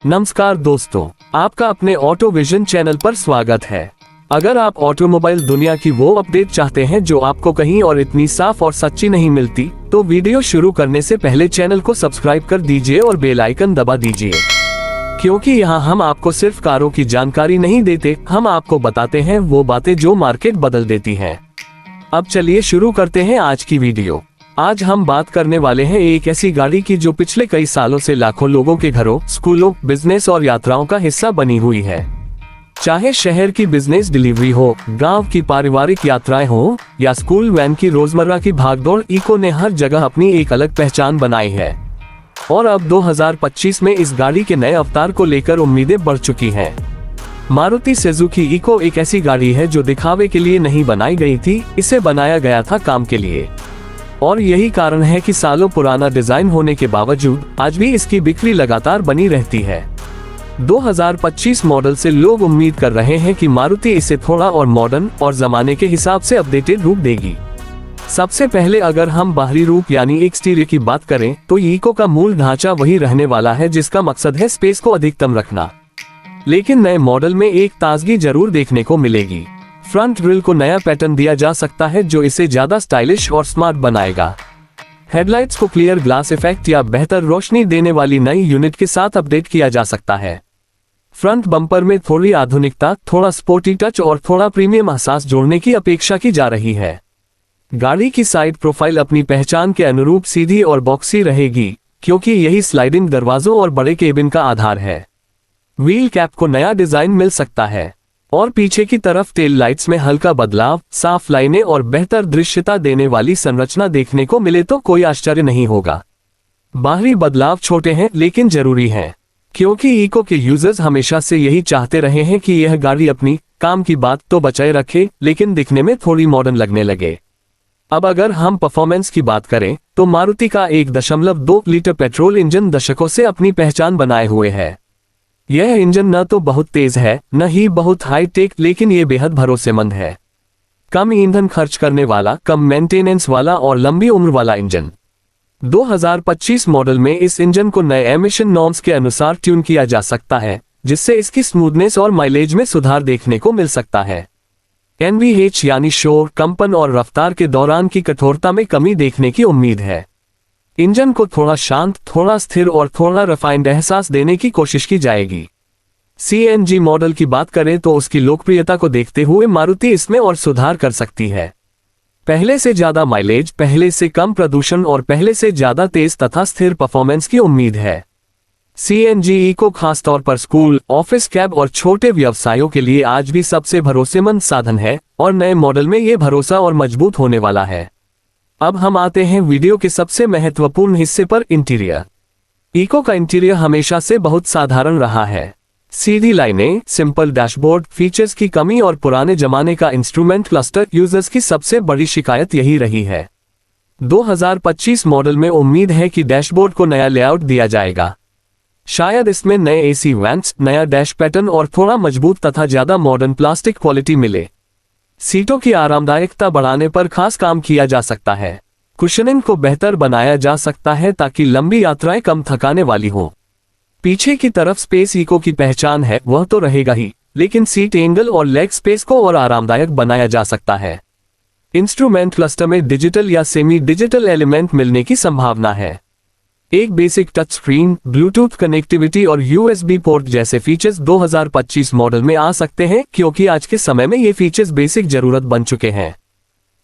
नमस्कार दोस्तों, आपका अपने ऑटो विजन चैनल पर स्वागत है। अगर आप ऑटोमोबाइल दुनिया की वो अपडेट चाहते हैं जो आपको कहीं और इतनी साफ और सच्ची नहीं मिलती, तो वीडियो शुरू करने से पहले चैनल को सब्सक्राइब कर दीजिए और बेल आइकन दबा दीजिए, क्योंकि यहाँ हम आपको सिर्फ कारों की जानकारी नहीं देते, हम आपको बताते हैं वो बातें जो मार्केट बदल देती हैं। अब चलिए शुरू करते हैं आज की वीडियो। आज हम बात करने वाले हैं एक ऐसी गाड़ी की जो पिछले कई सालों से लाखों लोगों के घरों, स्कूलों, बिजनेस और यात्राओं का हिस्सा बनी हुई है। चाहे शहर की बिजनेस डिलीवरी हो, गांव की पारिवारिक यात्राएं हो या स्कूल वैन की रोजमर्रा की भागदौड़, इको ने हर जगह अपनी एक अलग पहचान बनाई है। और अब 2025 में इस गाड़ी के नए अवतार को लेकर उम्मीदें बढ़ चुकी हैं। मारुति सुजुकी इको एक ऐसी गाड़ी है जो दिखावे के लिए नहीं बनाई गई थी, इसे बनाया गया था काम के लिए। और यही कारण है कि सालों पुराना डिजाइन होने के बावजूद आज भी इसकी बिक्री लगातार बनी रहती है। 2025 मॉडल से लोग उम्मीद कर रहे हैं कि मारुति इसे थोड़ा और मॉडर्न और जमाने के हिसाब से अपडेटेड रूप देगी। सबसे पहले अगर हम बाहरी रूप यानी एक्सटीरियर की बात करें तो इको का मूल ढांचा वही रहने वाला है, जिसका मकसद है स्पेस को अधिकतम रखना। लेकिन नए मॉडल में एक ताजगी जरूर देखने को मिलेगी। फ्रंट ग्रिल को नया पैटर्न दिया जा सकता है जो इसे ज्यादा स्टाइलिश और स्मार्ट बनाएगा। हेडलाइट्स को क्लियर ग्लास इफेक्ट या बेहतर रोशनी देने वाली नई यूनिट के साथ अपडेट किया जा सकता है। फ्रंट बम्पर में थोड़ी आधुनिकता, थोड़ा स्पोर्टी टच और थोड़ा प्रीमियम एहसास जोड़ने की अपेक्षा की जा रही है। गाड़ी की साइड प्रोफाइल अपनी पहचान के अनुरूप सीधी और बॉक्सी रहेगी, क्योंकि यही स्लाइडिंग दरवाजों और बड़े केबिन का आधार है। व्हील कैप को नया डिजाइन मिल सकता है और पीछे की तरफ टेल लाइट्स में हल्का बदलाव, साफ लाइनें और बेहतर दृश्यता देने वाली संरचना देखने को मिले तो कोई आश्चर्य नहीं होगा। बाहरी बदलाव छोटे हैं लेकिन जरूरी हैं, क्योंकि इको के यूजर्स हमेशा से यही चाहते रहे हैं कि यह गाड़ी अपनी काम की बात तो बचाए रखे, लेकिन दिखने में थोड़ी मॉडर्न लगने लगे। अब अगर हम परफॉर्मेंस की बात करें तो मारुति का 1.2 लीटर पेट्रोल इंजन दशकों से अपनी पहचान बनाए हुए है। यह इंजन न तो बहुत तेज है न ही बहुत हाई टेक, लेकिन ये बेहद भरोसेमंद है। कम ईंधन खर्च करने वाला, कम मेंटेनेंस वाला और लंबी उम्र वाला इंजन। 2025 मॉडल में इस इंजन को नए एमिशन नॉर्म्स के अनुसार ट्यून किया जा सकता है, जिससे इसकी स्मूथनेस और माइलेज में सुधार देखने को मिल सकता है। NVH यानी शोर, कंपन और रफ्तार के दौरान की कठोरता में कमी देखने की उम्मीद है। इंजन को थोड़ा शांत, थोड़ा स्थिर और थोड़ा रिफाइंड एहसास देने की कोशिश की जाएगी। CNG मॉडल की बात करें तो उसकी लोकप्रियता को देखते हुए मारुति इसमें और सुधार कर सकती है। पहले से ज्यादा माइलेज, पहले से कम प्रदूषण और पहले से ज्यादा तेज तथा स्थिर परफॉर्मेंस की उम्मीद है। CNG इको खासतौर पर स्कूल, ऑफिस, कैब और छोटे व्यवसायों के लिए आज भी सबसे भरोसेमंद साधन है और नए मॉडल में ये भरोसा और मजबूत होने वाला है। अब हम आते हैं वीडियो के सबसे महत्वपूर्ण हिस्से पर, इंटीरियर। इको का इंटीरियर हमेशा से बहुत साधारण रहा है। सीधी लाइनें, सिंपल डैशबोर्ड, फीचर्स की कमी और पुराने जमाने का इंस्ट्रूमेंट क्लस्टर यूजर्स की सबसे बड़ी शिकायत यही रही है। 2025 मॉडल में उम्मीद है कि डैशबोर्ड को नया लेआउट दिया जाएगा। शायद इसमें नए AC वेंट्स, नया डैश पैटर्न और थोड़ा मजबूत तथा ज्यादा मॉडर्न प्लास्टिक क्वालिटी मिले। सीटों की आरामदायकता बढ़ाने पर खास काम किया जा सकता है। कुशनिंग को बेहतर बनाया जा सकता है ताकि लंबी यात्राएं कम थकाने वाली हों। पीछे की तरफ स्पेस इको की पहचान है, वह तो रहेगा ही, लेकिन सीट एंगल और लेग स्पेस को और आरामदायक बनाया जा सकता है। इंस्ट्रूमेंट क्लस्टर में डिजिटल या सेमी डिजिटल एलिमेंट मिलने की संभावना है। एक basic touch screen, Bluetooth connectivity और USB पोर्ट जैसे फीचर्स 2025 मॉडल में आ सकते हैं, क्योंकि आज के समय में ये फीचर्स बेसिक जरूरत बन चुके हैं।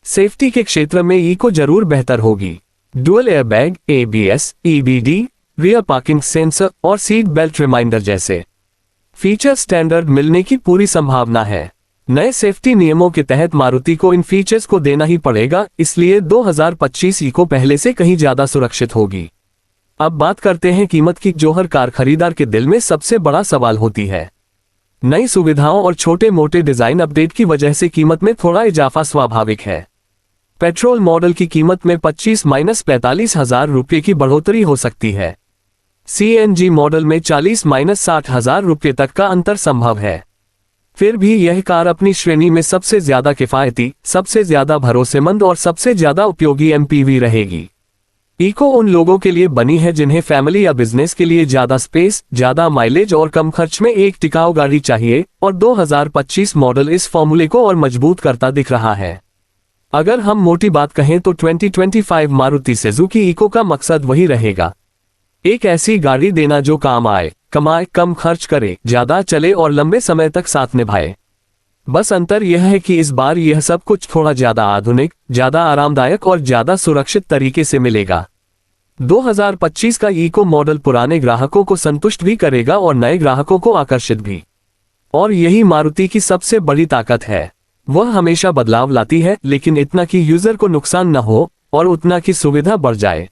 सेफ्टी के क्षेत्र में इको जरूर बेहतर होगी। Dual airbag, ABS, EBD, rear parking sensor और सीट बेल्ट रिमाइंडर जैसे फीचर स्टैंडर्ड मिलने की पूरी संभावना है। नए सेफ्टी नियमों के तहत मारुति को इन फीचर्स को देना ही पड़ेगा, इसलिए 2025 इको पहले से कहीं ज्यादा सुरक्षित होगी। अब बात करते हैं कीमत की, जो हर कार खरीदार के दिल में सबसे बड़ा सवाल होती है। नई सुविधाओं और छोटे मोटे डिजाइन अपडेट की वजह से कीमत में थोड़ा इजाफा स्वाभाविक है। पेट्रोल मॉडल की कीमत में 25-45 हजार रुपये की बढ़ोतरी हो सकती है। CNG मॉडल में 40-60 हजार रुपये तक का अंतर संभव है। फिर भी यह कार अपनी श्रेणी में सबसे ज्यादा किफायती, सबसे ज्यादा भरोसेमंद और सबसे ज्यादा उपयोगी MPV रहेगी। इको उन लोगों के लिए बनी है जिन्हें फैमिली या बिजनेस के लिए ज्यादा स्पेस, ज्यादा माइलेज और कम खर्च में एक टिकाऊ गाड़ी चाहिए, और 2025 मॉडल इस फॉर्मूले को और मजबूत करता दिख रहा है। अगर हम मोटी बात कहें तो 2025 मारुति सुजुकी इको का मकसद वही रहेगा, एक ऐसी गाड़ी देना जो काम आए, कमाए, कम खर्च करे, ज्यादा चले और लंबे समय तक साथ निभाए। बस अंतर यह है कि इस बार यह सब कुछ थोड़ा ज्यादा आधुनिक, ज्यादा आरामदायक और ज्यादा सुरक्षित तरीके से मिलेगा। 2025 का इको मॉडल पुराने ग्राहकों को संतुष्ट भी करेगा और नए ग्राहकों को आकर्षित भी। और यही मारुति की सबसे बड़ी ताकत है, वह हमेशा बदलाव लाती है, लेकिन इतना कि यूजर को नुकसान न हो और उतना कि सुविधा बढ़ जाए।